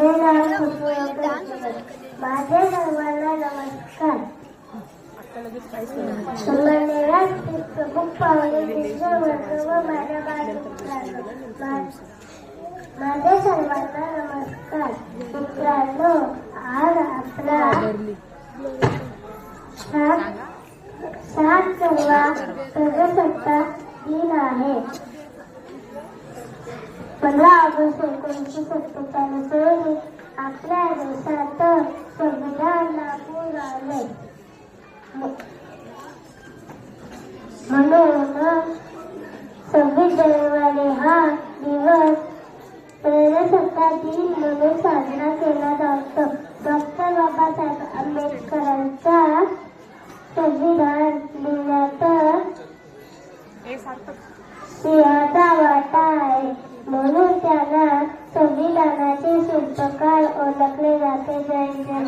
माझे नाव खुशबू. माझे सर्वांना नमस्कार. संगमनेरात प्रमुख पाहुणे वर्ग व माझ्या बालमित्रांनो, माझे सर्वांना नमस्कार. मित्रांनो, आज आपला 7वा प्रजासत्ताक दिन आहे. 15 ऑगस्ट 1947 रोजी आपल्या देशात संविधान लागू झाले. म्हणून 26 जानेवारी हा दिवस प्रजासत्ताक दिन म्हणून साजरा केला जातो. डॉक्टर बाबासाहेब आंबेडकरांचा संविधान लिहिण्यात सिंहाचा वाटा आहे, म्हणून त्यांना संविधानाचे शिल्पकार ओळखले जाते. जय जय.